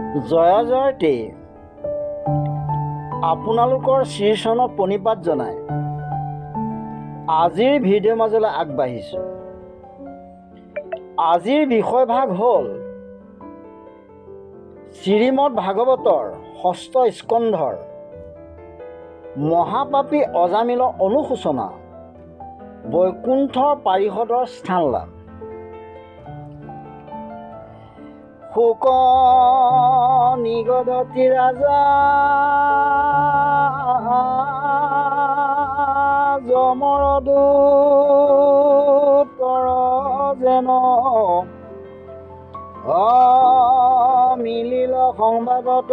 জয় জয়তে আপোনালোকৰ শ্ৰীচৰণত প্ৰণিপাত জনাই আজিৰ ভিডিঅ' মাজলৈ আগবাঢ়িছোঁ। আজিৰ বিষয়ভাগ হ'ল শ্ৰীমদ ভাগৱতৰ ষষ্ঠ স্কন্ধৰ মহাপাপী অজামিলৰ অনুশোচনা বৈকুণ্ঠৰ পাৰিষদৰ স্থান লাভ। শোক নিগদতি ৰাজা যমৰ দূতৰ যেন মিলিল সংবাদত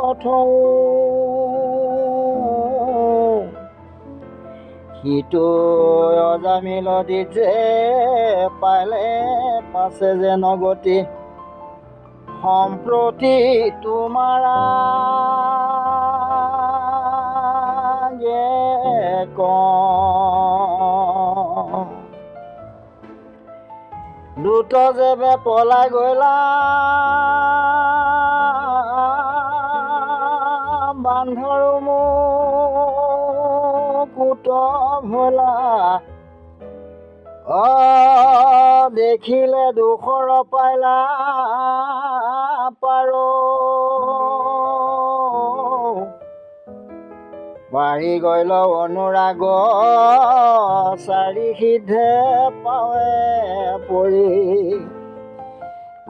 কথৌ সিটো অজামিল দিছে পালে পাছে যেন গতি সম্প্ৰতি তোমাৰ দ্ৰুত যেবে পলাই গলা বান্ধৰো মুকুট ভোলা দেখিলে দুখৰ পাইলা পাৰো বাঢ়ি গল অনুৰাগ চাৰি সিদ্ধে পাৱে পৰি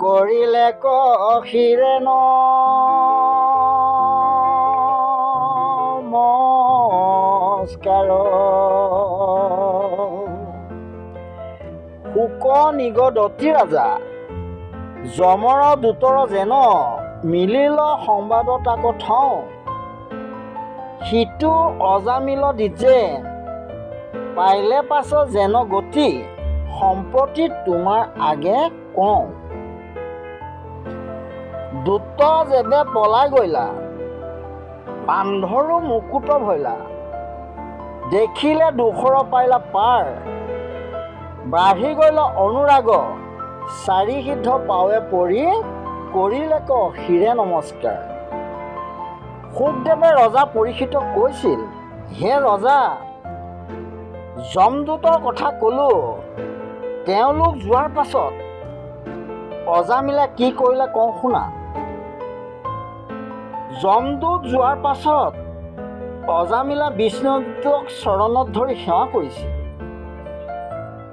কৰিলে কশিৰে নমস্কাৰ। শোক নিগদতি ৰাজা যমৰ দূতৰ যেন মিলিল সংবাদত কথৌ সিটো অজামিল দিছে পাইলে পাছত যেন গতি সম্প্ৰতি তোমাৰ আগে কওঁ। দ্ৰুত যেবে পলাই গলা বান্ধৰো মুকুট ভৈলা দেখিলে দুখৰ পাইলা পাৰ বাঢ়ি গল অনুৰাগ চাৰি সিদ্ধ পাৱে পৰি কৰিলে কশিৰে নমস্কাৰ। শুকদেৱে ৰজা পৰীক্ষিতক কৈছিল, হে ৰজা, যমদূতৰ কথা ক'লো, তেওঁলোক যোৱাৰ পাছত অজামিলে কি কৰিলে কওঁ শুনা। যমদূত যোৱাৰ পাছত অজামিলে বিষ্ণুদূতক চৰণত ধৰি সেৱা কৰিছিল।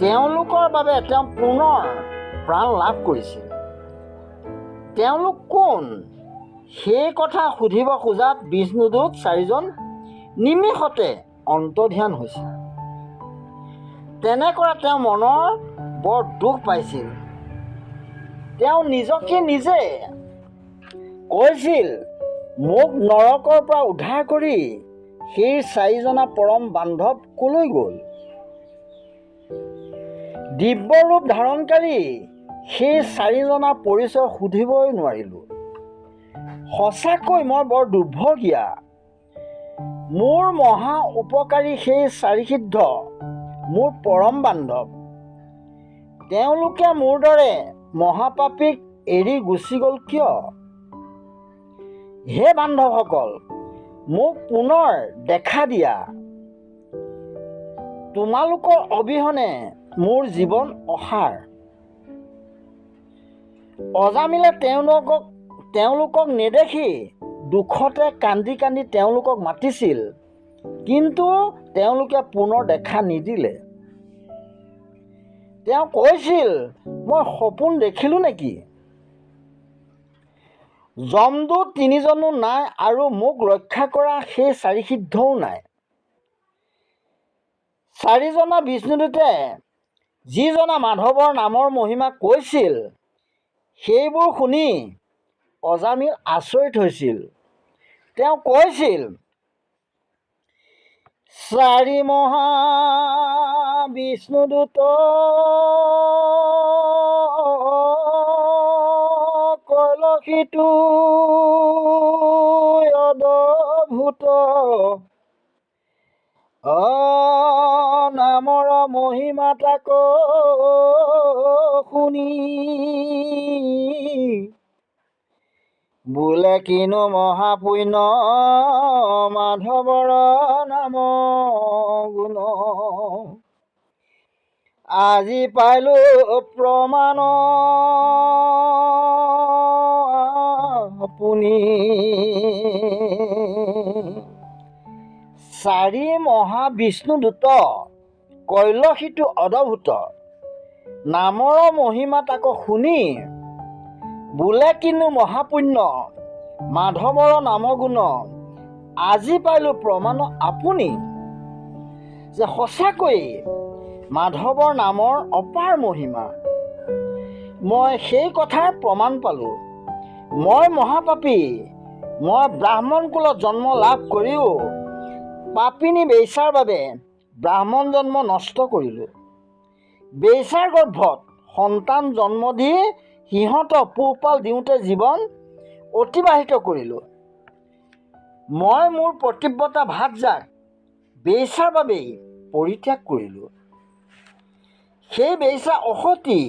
তেওঁলোকৰ বাবে তেওঁ পুনৰ প্ৰাণ লাভ কৰিছিল। তেওঁলোক কোন সেই কথা সুধিব খোজাত বিষ্ণুদূত চাৰিজন নিমিষতে অন্তৰ্ধান হৈছিল। তেনেকৰা তেওঁ মনৰ বৰ দুখ পাইছিল। তেওঁ নিজকে নিজে কৈছিল, মোক নৰকৰ পৰা উদ্ধাৰ কৰি সেই চাৰিজনা পৰম বান্ধৱ কলৈ গ'ল? দিব্য ৰূপ ধাৰণকাৰী সেই চাৰিজনাৰ পৰিচয় সুধিবই নোৱাৰিলোঁ। সঁচাকৈ মই বৰ দুৰ্ভগীয়া। মোৰ মহা উপকাৰী সেই চাৰি সিদ্ধ মোৰ পৰম বান্ধৱ, তেওঁলোকে মোৰ দৰে মহাপাপীক এৰি গুচি গ'ল কিয়? হে বান্ধৱসকল, মোক পুনৰ দেখা দিয়া। তোমালোকৰ অবিহনে মোৰ জীৱন অসাৰ। অজামিলে তেওঁলোকক নেদেখি দুখতে কান্দি কান্দি তেওঁলোকক মাতিছিল, কিন্তু তেওঁলোকে পুনৰ দেখা নিদিলে। তেওঁ কৈছিল, মই সপোন দেখিলোঁ নেকি? যমদূত তিনিজনো নাই আৰু মোক ৰক্ষা কৰা সেই চাৰি সিদ্ধও নাই। চাৰিজনা বিষ্ণুদূতে যিজনা মাধৱৰ নামৰ মহিমা কৈছিল, সেইবোৰ শুনি অজামিল আচৰিত হৈছিল। তেওঁ কৈছিল, চাৰি মহা বিষ্ণুদূত কলসিটো অদ্ভুত নামৰ মহিমা তাক শুনি বোলে কিনো মহাপুণ্য মাধৱৰ নাম গুণ। আজি পাইলো প্ৰমাণ আপুনি। চাৰি মহাবিষ্ণুদূত কৈলসীটো অদ্ভুত, নামৰ মহিমা তাক শুনি। বোলে কিনো মহাপুণ্য মাধৱৰ নাম গুণ। আজি পাইলো প্ৰমাণ আপুনি। যে সঁচাকৈয়ে মাধৱৰ নামৰ অপাৰ মহিমা। মই সেই কথাৰ প্ৰমাণ পালোঁ। মই মহাপাপী, মই ব্ৰাহ্মণ কুলত জন্ম লাভ কৰিও পাপিনী বেইচাৰ বাবে ব্ৰাহ্মণ জন্ম নষ্ট কৰিলোঁ। বেইচাৰ গৰ্ভত সন্তান জন্ম দি সিহঁতক পোহপাল দিওঁতে জীৱন অতিবাহিত কৰিলোঁ। মই মোৰ পতিব্ৰতা ভাতজাক বেইচাৰ বাবেই পৰিত্যাগ কৰিলোঁ। সেই বেইচা অসতী,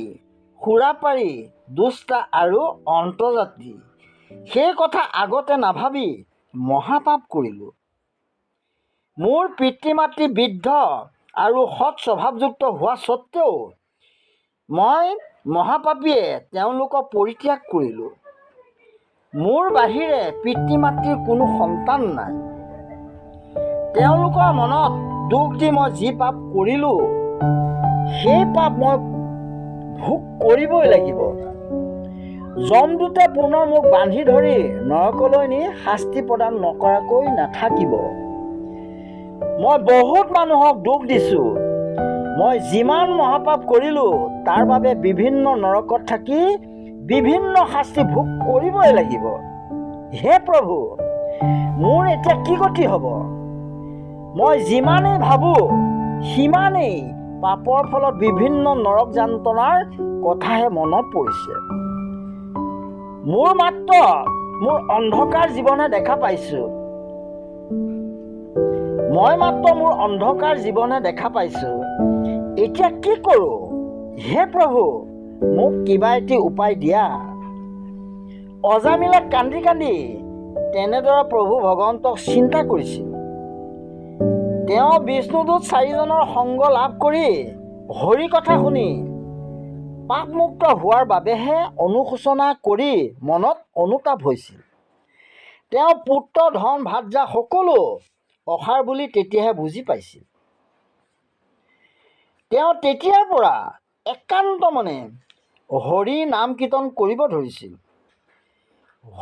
সুৰাপাৰী, দুষ্টা আৰু অন্তৰ্জাতি। সেই কথা আগতে নাভাবি মহাপাপ কৰিলোঁ। মোৰ পিতৃ মাতৃ বৃদ্ধ আৰু সৎ স্বভাৱযুক্ত হোৱা স্বত্তেও মই মহাপাপীয়ে তেওঁলোকক পৰিত্যাগ কৰিলোঁ। মোৰ বাহিৰে পিতৃ মাতৃৰ কোনো সন্তান নাই। তেওঁলোকৰ মনত দুখ দি মই যি পাপ কৰিলোঁ, সেই পাপ মই ভোগ কৰিবই লাগিব। যমদূতে পুনৰ মোক বান্ধি ধৰি নৰকলৈ নি শাস্তি প্ৰদান নকৰাকৈ নাথাকিব। মই বহুত মানুহক দুখ দিছোঁ। মই যিমান মহাপাপ কৰিলোঁ তাৰ বাবে বিভিন্ন নৰকত থাকি বিভিন্ন শাস্তি ভোগ কৰিবই লাগিব। হে প্ৰভু, মোৰ এতিয়া কি গতি হ'ব? মই যিমানেই ভাবোঁ সিমানেই পাপৰ ফলত বিভিন্ন নৰক যাতনাৰ কথাহে মনত পৰিছে। মোৰ মাত্ৰ মোৰ অন্ধকাৰ জীৱনহে দেখা পাইছোঁ। মই মাত্ৰ মোৰ অন্ধকাৰ জীৱনহে দেখা পাইছোঁ। এতিয়া কি কৰোঁ? হে প্ৰভু, মোক কিবা এটি উপায় দিয়া। অজামিলে কান্দি কান্দি তেনেদৰে প্ৰভু ভগৱন্তক চিন্তা কৰিছিল। তেওঁ বিষ্ণুদূত চাৰিজনৰ সংগ লাভ কৰি হৰি কথা শুনি পাপমুক্ত হোৱাৰ বাবেহে অনুশোচনা কৰি মনত অনুতাপ হৈছিল। তেওঁ পুত্ৰ ধন ভাতজা সকলো অসাৰ বুলি তেতিয়াহে বুজি পাইছিল। তেওঁ তেতিয়াৰ পৰা একান্ত মনে হৰি নাম কীৰ্তন কৰিব ধৰিছিল।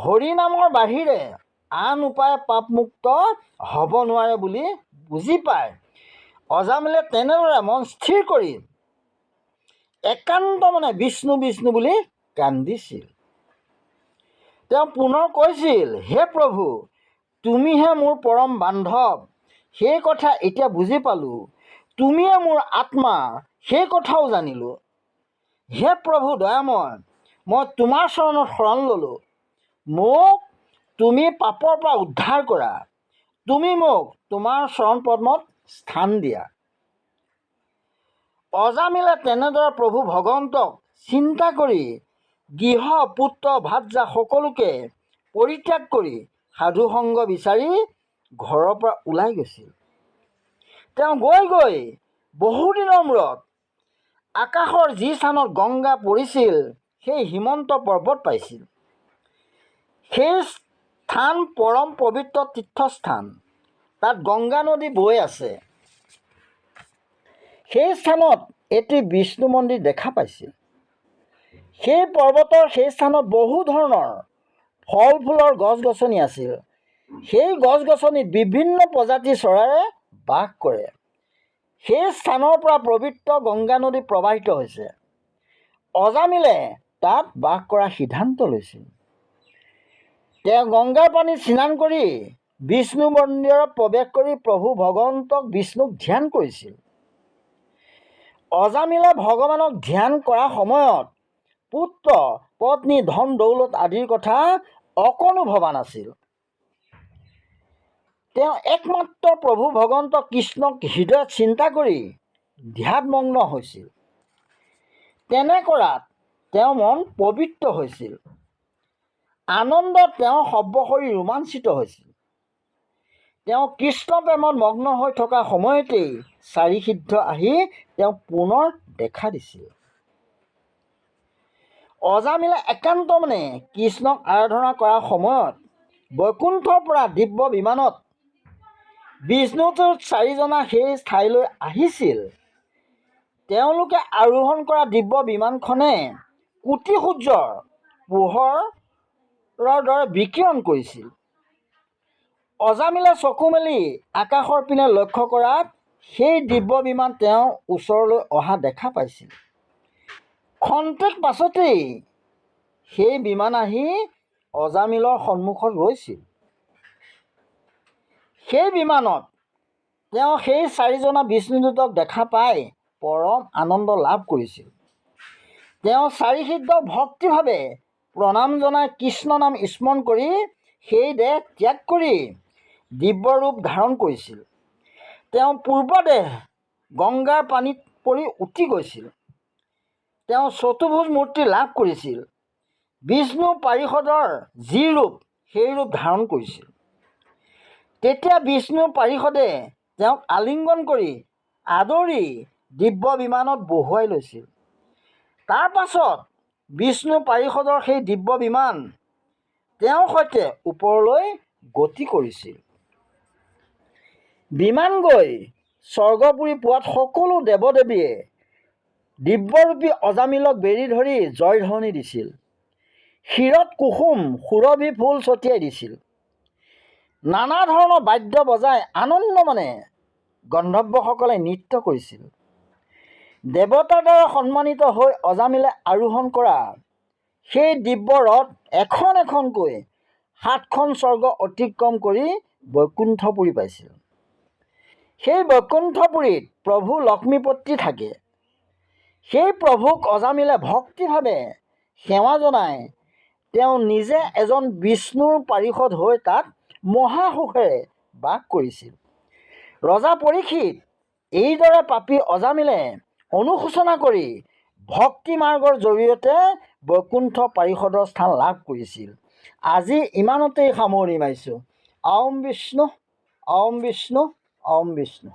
হৰি নামৰ বাহিৰে আন উপায়ে পাপমুক্ত হ'ব নোৱাৰে বুলি বুজি পায় অজামিলে তেনেদৰে মন স্থিৰ কৰি একান্ত মনে বিষ্ণু বিষ্ণু বুলি কান্দিছিল। তেওঁ পুনৰ কৈছিল, হে প্ৰভু, তুমিহে মোৰ পৰম বান্ধৱ, সেই কথা এতিয়া বুজি পালোঁ। তুমিয়ে মোৰ আত্মা, সেই কথাও জানিলোঁ। হে প্ৰভু দয়াময়, মই তোমাৰ চৰণত শৰণ ল'লোঁ। মোক তুমি পাপৰ পৰা উদ্ধাৰ কৰা। তুমি মোক তোমাৰ চৰণ পদ্মত স্থান দিয়া। অজামিলে তেনেদৰে প্ৰভু ভগৱন্তক চিন্তা কৰি গৃহ পুত্ৰ ভাতজা সকলোকে পৰিত্যাগ কৰি সাধুসংগ বিচাৰি ঘৰৰ পৰা ওলাই গৈছিল। তেওঁ গৈ গৈ বহুদিনৰ মূৰত আকাশৰ যি স্থানত গংগা পৰিছিল সেই হিমন্ত পৰ্বত পাইছিল। সেই স্থান পৰম পবিত্ৰ তীৰ্থস্থান। তাত গংগা নদী বৈ আছে। সেই স্থানত এটি বিষ্ণু মন্দিৰ দেখা পাইছিল। সেই পৰ্বতৰ সেই স্থানত বহু ধৰণৰ ফল ফুলৰ গছ গছনি আছিল। সেই গছ গছনিত বিভিন্ন প্ৰজাতিৰ চৰাইয়ে বাস কৰে। সেই স্থানৰ পৰা পবিত্ৰ গংগা নদী প্ৰবাহিত হৈছে। অজামিলে তাত বাস কৰাৰ সিদ্ধান্ত লৈছিল। তেওঁ গংগাৰ পানীত স্নান কৰি বিষ্ণু মন্দিৰত প্ৰৱেশ কৰি প্ৰভু ভগৱন্তক বিষ্ণুক ধ্যান কৰিছিল। অজামিলে ভগৱানক ধ্যান কৰাৰ সময়ত পুত্ৰ পত্নী ধন দৌলত আদিৰ কথা অকণো ভবা নাছিল। তেওঁ একমাত্ৰ প্ৰভু ভগৱন্ত কৃষ্ণক হৃদয়ত চিন্তা কৰি ধ্যানমগ্ন হৈছিল। তেনে কৰাত তেওঁৰ মন পবিত্ৰ হৈছিল। আনন্দত তেওঁ সৰ্বশৰীৰ ৰোমাঞ্চিত হৈছিল। তেওঁ কৃষ্ণ প্ৰেমত মগ্ন হৈ থকা সময়তেই চাৰিসিদ্ধ আহি তেওঁক পুনৰ দেখা দিছিল। অজামিলে একান্ত মনে কৃষ্ণক আৰাধনা কৰাৰ সময়ত বৈকুণ্ঠৰ পৰা দিব্য বিমানত বিষ্ণুদূত চাৰিজনা সেই ঠাইলৈ আহিছিল। তেওঁলোকে আৰোহণ কৰা দিব্য বিমানখনে কোটি সূৰ্যৰ পোহৰৰ দৰে বিকিৰণ কৰিছিল। অজামিলে চকু মেলি আকাশৰ পিনে লক্ষ্য কৰাত সেই দিব্য বিমান তেওঁৰ ওচৰলৈ অহা দেখা পাইছিল। ক্ষন্তেক পাছতেই সেই বিমান আহি অজামিলৰ সন্মুখত ৰৈছিল। সেই বিমানত তেওঁ সেই চাৰিজনা বিষ্ণুদূতক দেখা পাই পৰম আনন্দ লাভ কৰিছিল। তেওঁ চাৰিসিদ্ধক ভক্তিভাৱে প্ৰণাম জনাই কৃষ্ণ নাম স্মৰণ কৰি সেই দেহ ত্যাগ কৰি দিব্য ৰূপ ধাৰণ কৰিছিল। তেওঁ পূৰ্বদেহ গংগাৰ পানীত পৰি উটি গৈছিল। তেওঁ চতুৰ্ভুজ মূৰ্তি লাভ কৰিছিল। বিষ্ণু পাৰিষদৰ যি ৰূপ সেই ৰূপ ধাৰণ কৰিছিল। তেতিয়া বিষ্ণু পাৰিষদে তেওঁক আলিংগন কৰি আদৰি দিব্য বিমানত বহুৱাই লৈছিল। তাৰ পাছত বিষ্ণু পাৰিষদৰ সেই দিব্য বিমান তেওঁৰ সৈতে ওপৰলৈ গতি কৰিছিল। বিমান গৈ স্বৰ্গপুৰী পোৱাত সকলো দেৱদেৱীয়ে দিব্যৰূপী অজামিলক বেৰি ধৰি জয়ধ্বনি দিছিল। শিৰত কুসুম সুৰভি ফুল ছটিয়াই দিছিল। নানা ধৰণৰ বাদ্য বজাই আনন্দ মনে গন্ধৰ্বসকলে নৃত্য কৰিছিল। দেৱতাৰ দ্বাৰা সন্মানিত হৈ অজামিলে আৰোহণ কৰা সেই দিব্য ৰথ এখন এখনকৈ 7খন স্বৰ্গ অতিক্ৰম কৰি বৈকুণ্ঠপুৰী পাইছিল। সেই বৈকুণ্ঠপুৰীত প্ৰভু লক্ষ্মীপতি থাকে। সেই প্ৰভুক অজামিলে ভক্তিভাৱে সেৱা জনাই তেওঁ নিজে এজন বিষ্ণুৰ পাৰিষদ হৈ তাত মহাসুখেৰে বাস কৰিছিল। ৰজা পৰীক্ষিত এইদৰে পাপী অজামিলে অনুশোচনা কৰি ভক্তি মাৰ্গৰ জৰিয়তে বৈকুণ্ঠ পাৰিষদৰ স্থান লাভ কৰিছিল। আজি ইমানতেই সামৰণি মাৰিছোঁ। ওম বিষ্ণু, ওম বিষ্ণু, ওম বিষ্ণু।